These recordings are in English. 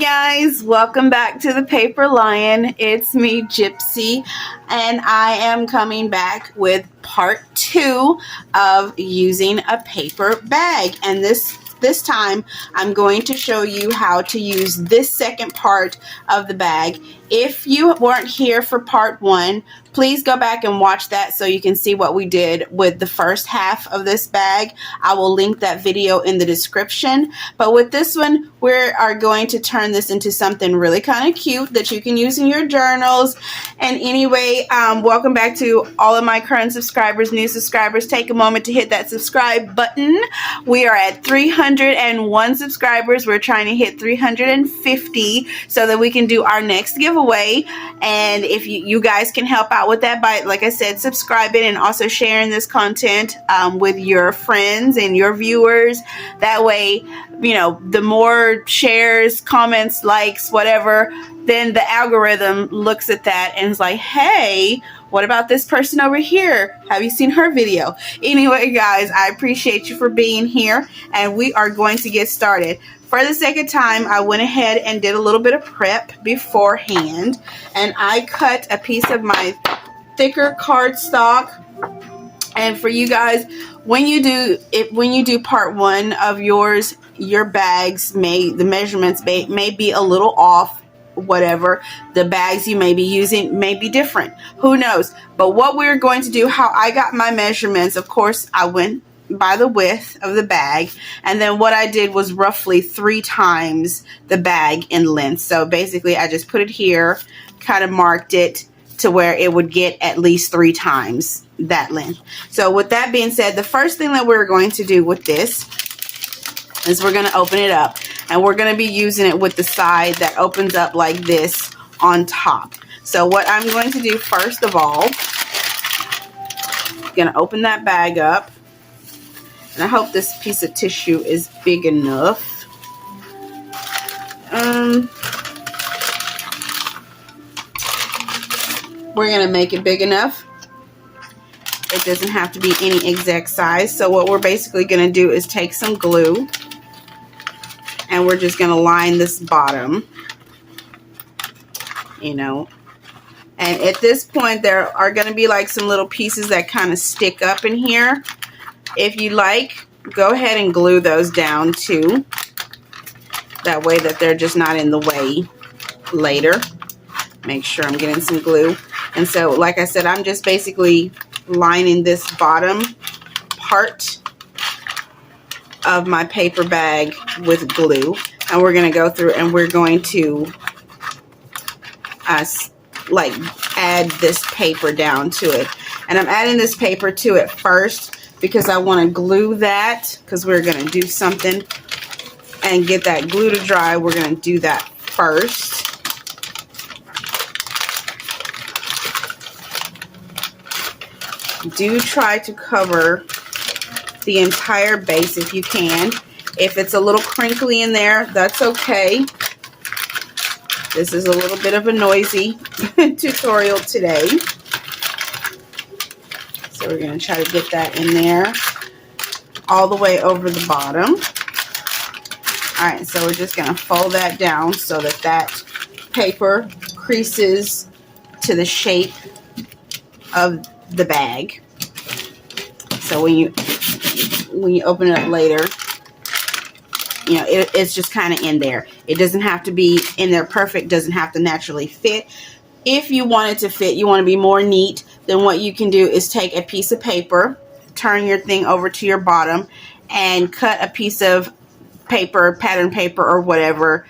guys, welcome back to the Paper Lion. It's me, Gypsy, and I am coming back with part 2 of using a paper bag. And this time I'm going to show you how to use this second part of the bag. If you weren't here for part 1, please go back and watch that so you can see what we did with the first half of this bag. I will link that video in the description. But with this one, we are going to turn this into something really kind of cute that you can use in your journals. And anyway, welcome back to all of my current subscribers, new subscribers. Take a moment to hit that subscribe button. We are at 301 subscribers. We're trying to hit 350 so that we can do our next giveaway. And if you guys can help out with that by, like I said, subscribing and also sharing this content with your friends and your viewers. That way, you know, the more shares, comments, likes, whatever, then the algorithm looks at that and is like, hey, what about this person over here? Have you seen her video? Anyway, guys, I appreciate you for being here, and we are going to get started. For the second time, I went ahead and did a little bit of prep beforehand, and I cut a piece of my thicker cardstock. And for you guys, when you do part 1 of yours, your bags the measurements may be a little off. Whatever the bags you may be using may be different, who knows. But what we're going to do, how I got my measurements, of course I went by the width of the bag, and then what I did was roughly 3 times the bag in length. So basically I just put it here, kind of marked it to where it would get at least 3 times that length. So with that being said, the first thing that we're going to do with this is we're going to open it up, and we're going to be using it with the side that opens up like this on top. So what I'm going to do first of all, I'm going to open that bag up, and I hope this piece of tissue is big enough. We're going to make it big enough. It doesn't have to be any exact size. So what we're basically going to do is take some glue, and we're just going to line this bottom, you know. And at this point, there are going to be like some little pieces that kind of stick up in here. If you like, go ahead and glue those down too. That way that they're just not in the way later. Make sure I'm getting some glue. And so, like I said, I'm just basically lining this bottom part of my paper bag with glue, and we're going to go through and we're going to like add this paper down to it. And I'm adding this paper to it first because I want to glue that, because we're going to do something and get that glue to dry. We're going to do that first. Do try to cover the entire base if you can. If it's a little crinkly in there, that's okay. This is a little bit of a noisy tutorial today. So we're going to try to get that in there all the way over the bottom. Alright, so we're just going to fold that down so that that paper creases to the shape of the bag. So when you open it up later, you know, it's just kind of in there. It doesn't have to be in there perfect, doesn't have to naturally fit. If you want it to fit, you want to be more neat, then what you can do is take a piece of paper, turn your thing over to your bottom, and cut a piece of paper, pattern paper or whatever,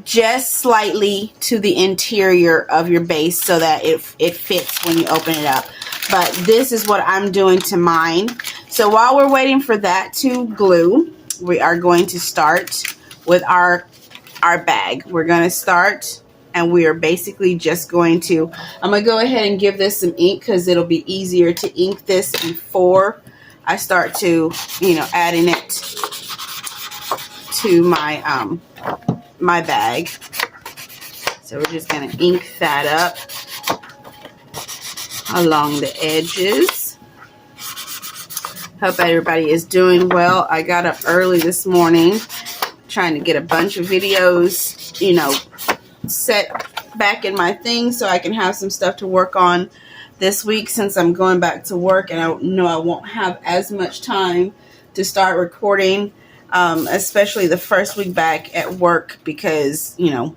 just slightly to the interior of your base so that it fits when you open it up. But this is what I'm doing to mine. So while we're waiting for that to glue, we are going to start with our bag. We're going to start, and we are basically just going to, I'm going to go ahead and give this some ink because it'll be easier to ink this before I start to, you know, adding it to my my bag. So we're just going to ink that up along the edges. Hope everybody is doing well. I got up early this morning trying to get a bunch of videos, you know, set back in my thing so I can have some stuff to work on this week, since I'm going back to work and I know I won't have as much time to start recording, especially the first week back at work, because, you know,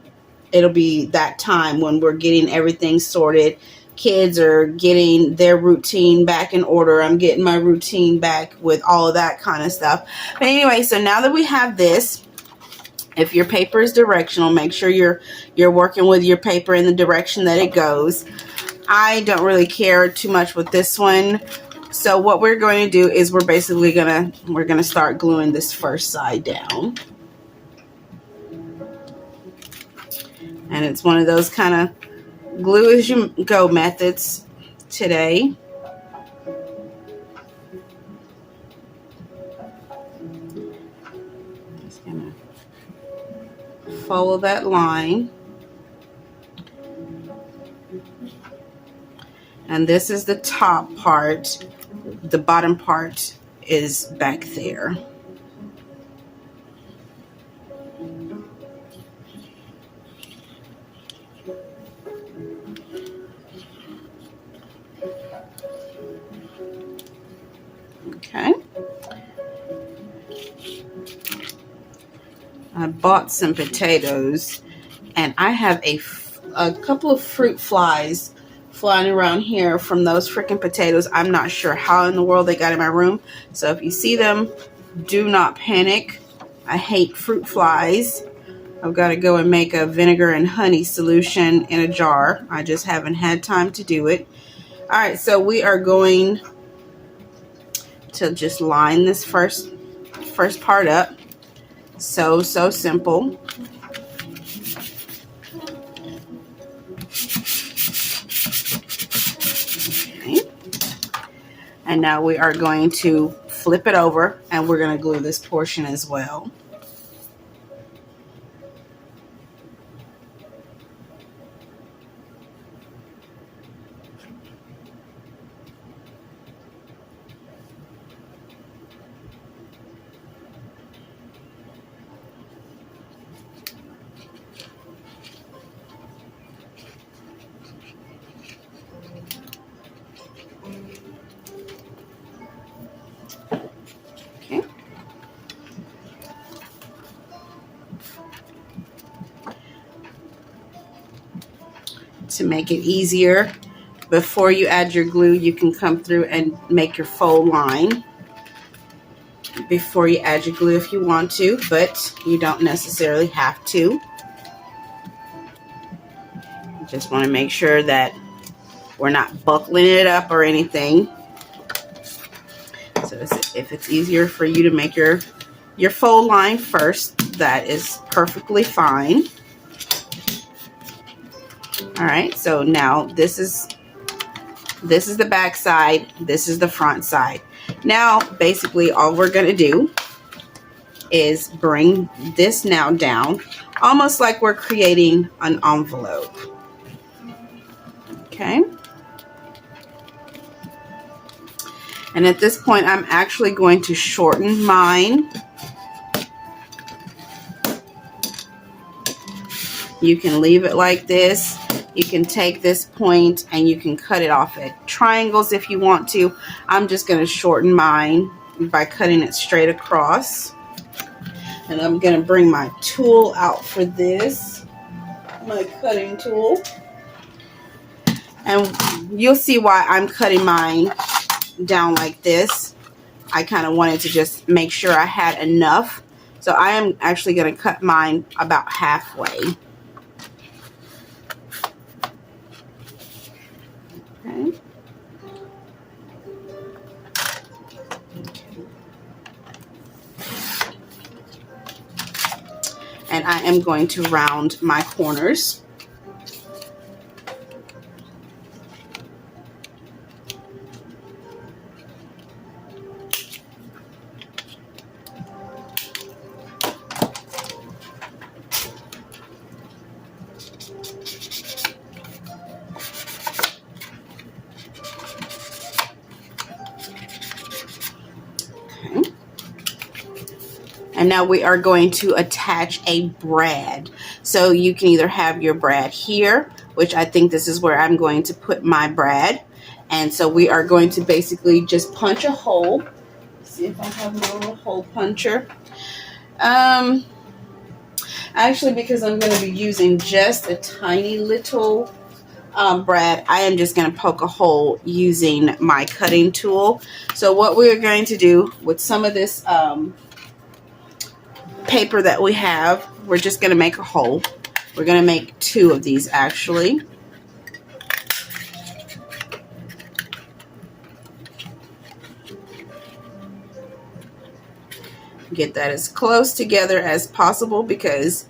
it'll be that time when we're getting everything sorted. Kids are getting their routine back in order. I'm getting my routine back with all of that kind of stuff. But anyway, so now that we have this, if your paper is directional, make sure you're working with your paper in the direction that it goes. I don't really care too much with this one. So what we're going to do is we're gonna start gluing this first side down. And it's one of those kind of glue as you go methods today. Just gonna follow that line. And this is the top part. The bottom part is back there. Okay. I bought some potatoes, and I have a couple of fruit flies flying around here from those freaking potatoes. I'm not sure how in the world they got in my room. So if you see them, do not panic. I hate fruit flies. I've got to go and make a vinegar and honey solution in a jar. I just haven't had time to do it. All right, so we are going to just line this first part up. So simple. Okay. And now we are going to flip it over, and we're going to glue this portion as well. Okay. To make it easier, before you add your glue, you can come through and make your fold line before you add your glue if you want to, but you don't necessarily have to. You just want to make sure that we're not buckling it up or anything. So if it's easier for you to make your fold line first, that is perfectly fine. All right, so now this is the back side, this is the front side. Now basically all we're going to do is bring this now down, almost like we're creating an envelope. Okay. And at this point, I'm actually going to shorten mine. You can leave it like this. You can take this point and you can cut it off at triangles if you want to. I'm just going to shorten mine by cutting it straight across. And I'm going to bring my tool out for this, my cutting tool. And you'll see why I'm cutting mine down like this. I kind of wanted to just make sure I had enough. So I am actually going to cut mine about halfway. Okay. And I am going to round my corners. And now we are going to attach a brad. So you can either have your brad here, which I think this is where I'm going to put my brad. And so we are going to basically just punch a hole. Let's see if I have my little hole puncher. Actually, because I'm going to be using just a tiny little brad, I am just going to poke a hole using my cutting tool. So what we're going to do with some of this paper that we have, we're just going to make a hole. We're going to make 2 of these actually. Get that as close together as possible because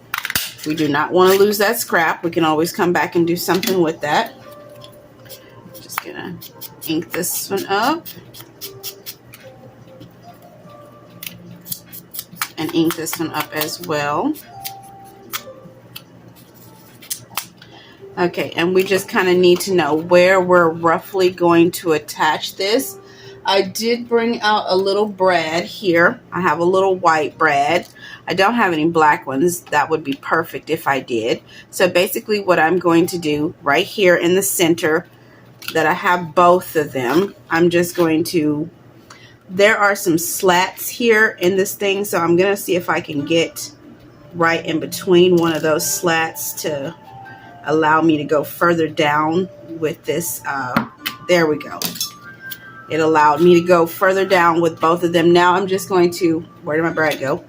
we do not want to lose that scrap. We can always come back and do something with that. Just gonna ink this one up and ink this one up as well. Okay, and we just kind of need to know where we're roughly going to attach this. I did bring out a little brad here. I have a little white brad. I don't have any black ones. That would be perfect if I did. So basically what I'm going to do right here in the center that I have both of them, I'm just going to, there are some slats here in this thing, so I'm going to see if I can get right in between one of those slats to allow me to go further down with this. There we go. It allowed me to go further down with both of them. Now I'm just going to, where did my brad go?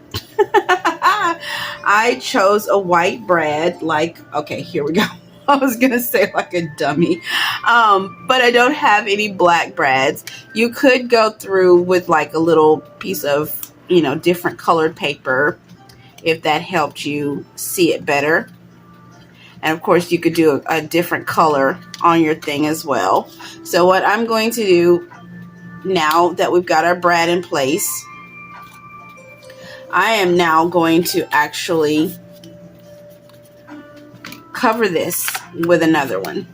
I chose a white brad, like, okay, here we go. I was going to say like a dummy, but I don't have any black brads. You could go through with like a little piece of, you know, different colored paper if that helped you see it better. And of course you could do a different color on your thing as well. So what I'm going to do now that we've got our brad in place, I am now going to actually cover this with another one.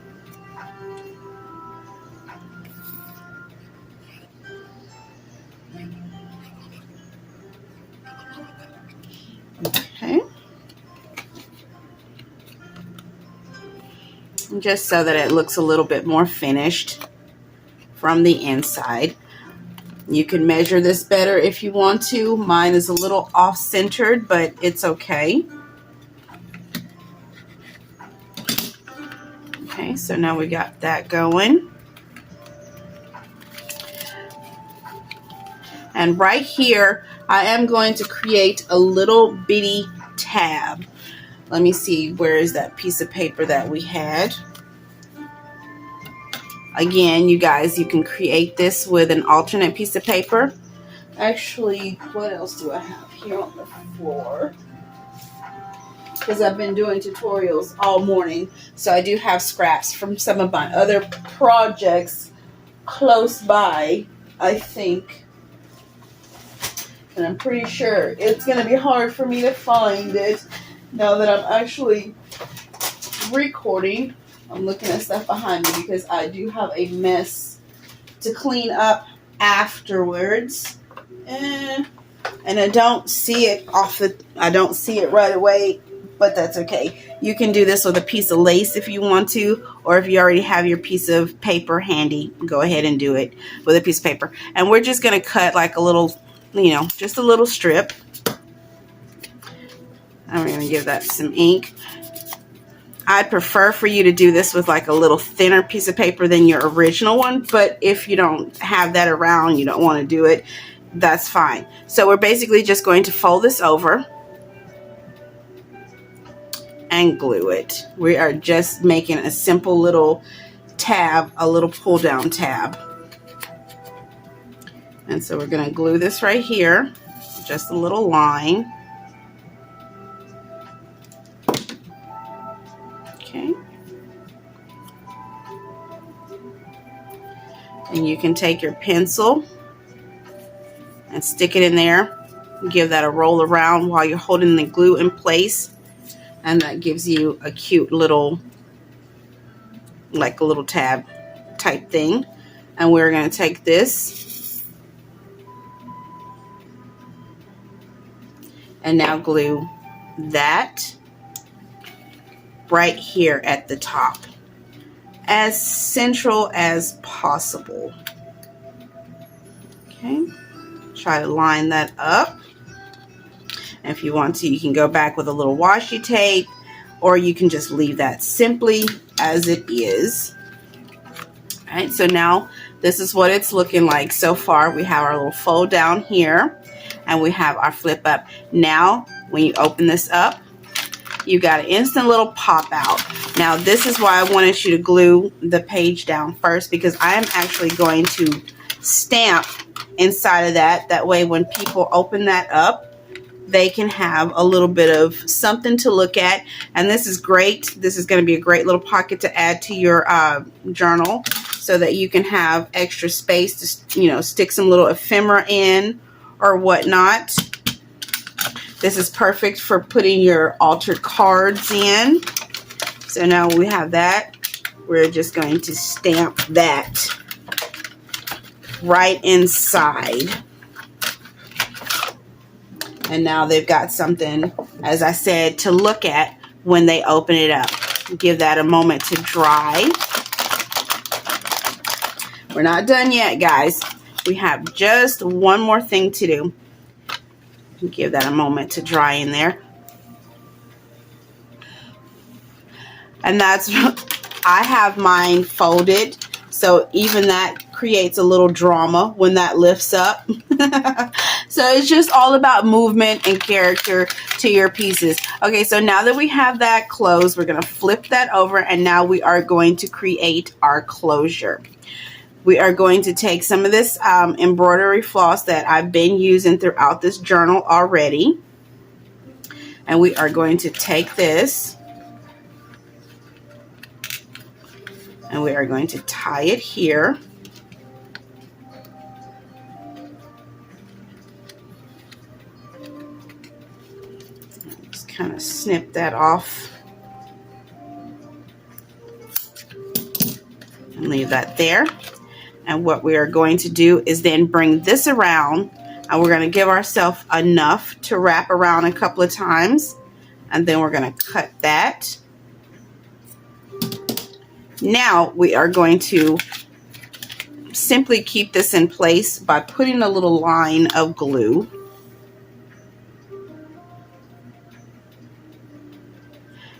Okay. Just so that it looks a little bit more finished from the inside. You can measure this better if you want to. Mine is a little off-centered, but it's okay. Okay, so now we got that going. And right here, I am going to create a little bitty tab. Let me see, where is that piece of paper that we had? Again, you guys, you can create this with an alternate piece of paper. Actually, what else do I have here on the floor? Because I've been doing tutorials all morning, so I do have scraps from some of my other projects close by, I think. And I'm pretty sure it's going to be hard for me to find it now that I'm actually recording. I'm looking at stuff behind me because I do have a mess to clean up afterwards. And I don't see it I don't see it right away, but that's okay. You can do this with a piece of lace if you want to, or if you already have your piece of paper handy, go ahead and do it with a piece of paper. And we're just going to cut like a little, you know, just a little strip. I'm going to give that some ink. I'd prefer for you to do this with like a little thinner piece of paper than your original one, but if you don't have that around, you don't want to do it, that's fine. So we're basically just going to fold this over and glue it. We are just making a simple little tab, a little pull down tab. And so we're going to glue this right here, just a little line. Okay. And you can take your pencil and stick it in there. Give that a roll around while you're holding the glue in place. And that gives you a cute little, like a little tab type thing. And we're going to take this And now glue that right here at the top, as central as possible. Okay, try to line that up. And if you want to, you can go back with a little washi tape, or you can just leave that simply as it is. All right, so now this is what it's looking like so far. We have our little fold down here, and we have our flip up. Now, when you open this up, you got an instant little pop out. Now, this is why I wanted you to glue the page down first, because I am actually going to stamp inside of that. That way, when people open that up, they can have a little bit of something to look at. And this is great. This is going to be a great little pocket to add to your journal, so that you can have extra space to, you know, stick some little ephemera in or whatnot. This is perfect for putting your altered cards in. So now we have that. We're just going to stamp that right inside. And now they've got something, as I said, to look at when they open it up. Give that a moment to dry. We're not done yet, guys. We have just one more thing to do. Give that a moment to dry in there. And that's, I have mine folded, so even that creates a little drama when that lifts up. So it's just all about movement and character to your pieces. Okay, so now that we have that closed, we're going to flip that over, and now we are going to create our closure. We are going to take some of this embroidery floss that I've been using throughout this journal already. And we are going to take this, and we are going to tie it here. Just kind of snip that off and leave that there. And what we are going to do is then bring this around, and we're going to give ourselves enough to wrap around a couple of times, and then we're going to cut that. Now we are going to simply keep this in place by putting a little line of glue.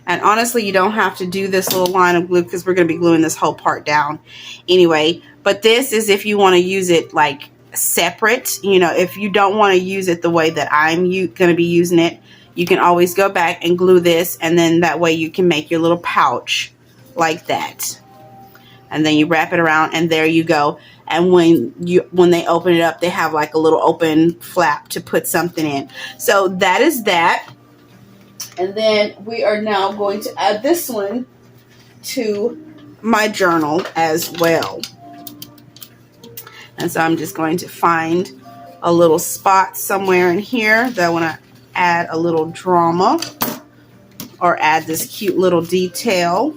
And honestly, you don't have to do this little line of glue, because we're going to be gluing this whole part down anyway. But this is if you want to use it like separate. You know, if you don't want to use it the way that I'm going to be using it, you can always go back and glue this, and then that way you can make your little pouch like that. And then you wrap it around, and there you go. And when they open it up, they have like a little open flap to put something in. So that is that. And then we are now going to add this one to my journal as well. And so I'm just going to find a little spot somewhere in here that I want to add a little drama, or add this cute little detail.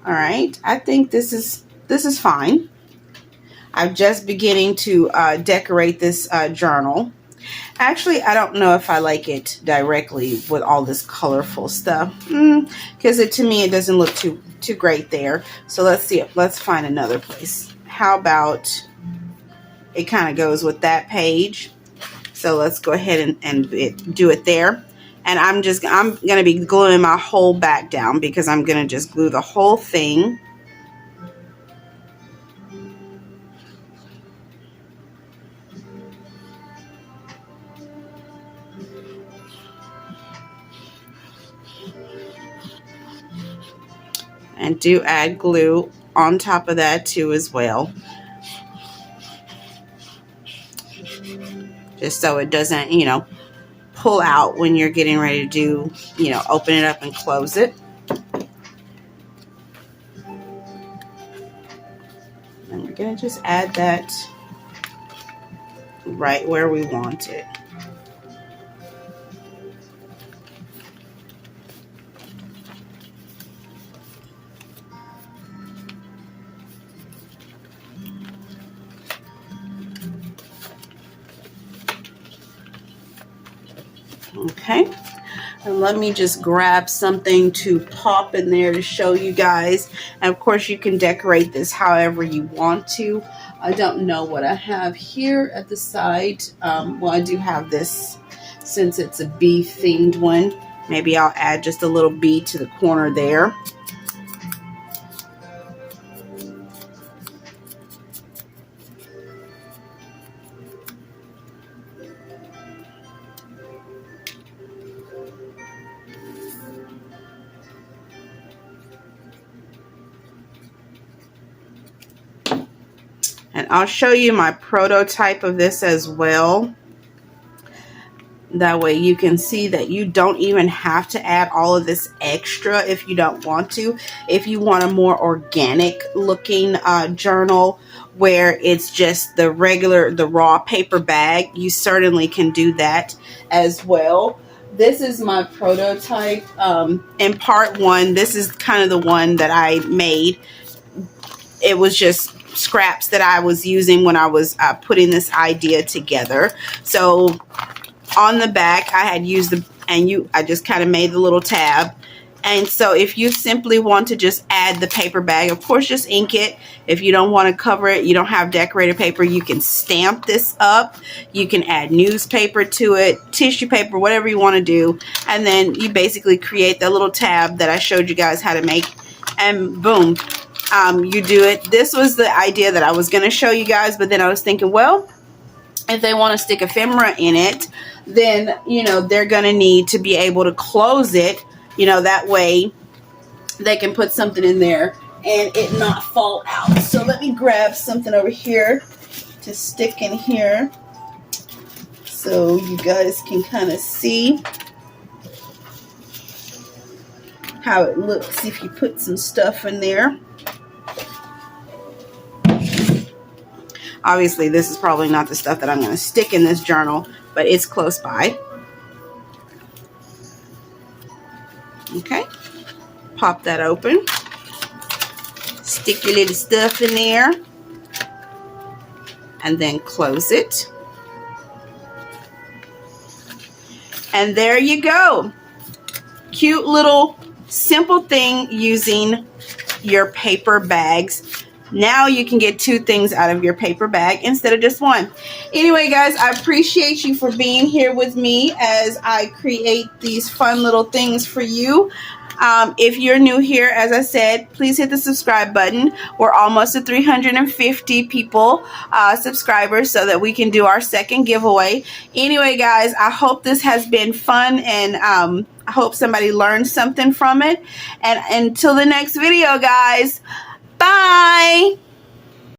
All right, I think this is fine. I'm just beginning to decorate this journal. Actually, I don't know if I like it directly with all this colorful stuff, because to me it doesn't look too great there. So let's see. Let's find another place. How about it kind of goes with that page? So let's go ahead and do it there. And I'm going to be gluing my whole back down, because I'm going to just glue the whole thing. And do add glue on top of that too as well, just so it doesn't, you know, pull out when you're getting ready to do, you know, open it up and close it. And we're going to just add that right where we want it. Okay. And let me just grab something to pop in there to show you guys. And of course you can decorate this however you want to. I don't know what I have here at the side. Well, I do have this since it's a bee themed one. Maybe I'll add just a little bee to the corner there. And I'll show you my prototype of this as well. That way you can see that you don't even have to add all of this extra if you don't want to. If you want a more organic looking journal where it's just the raw paper bag, you certainly can do that as well. This is my prototype. In part one, this is kind of the one that I made. It was just scraps that I was using when I was putting this idea together. So on the back I had used I just kind of made the little tab. And so if you simply want to just add the paper bag, of course just ink it. If you don't want to cover it, you don't have decorated paper, you can stamp this up. You can add newspaper to it, tissue paper, whatever you want to do. And then you basically create that little tab that I showed you guys how to make, and boom. You do it. This was the idea that I was going to show you guys, but then I was thinking, well, if they want to stick ephemera in it, then, you know, they're going to need to be able to close it, you know, that way they can put something in there and it not fall out. So let me grab something over here to stick in here so you guys can kind of see how it looks if you put some stuff in there. Obviously, this is probably not the stuff that I'm going to stick in this journal, but it's close by. Okay, pop that open. Stick your little stuff in there. And then close it. And there you go. Cute little simple thing using your paper bags. Now you can get 2 things out of your paper bag instead of just 1. Anyway, guys, I appreciate you for being here with me as I create these fun little things for you. If you're new here, as I said, please hit the subscribe button. We're almost at 350 people, subscribers, so that we can do our second giveaway. Anyway, guys, I hope this has been fun, and I hope somebody learned something from it. And until the next video, guys, bye!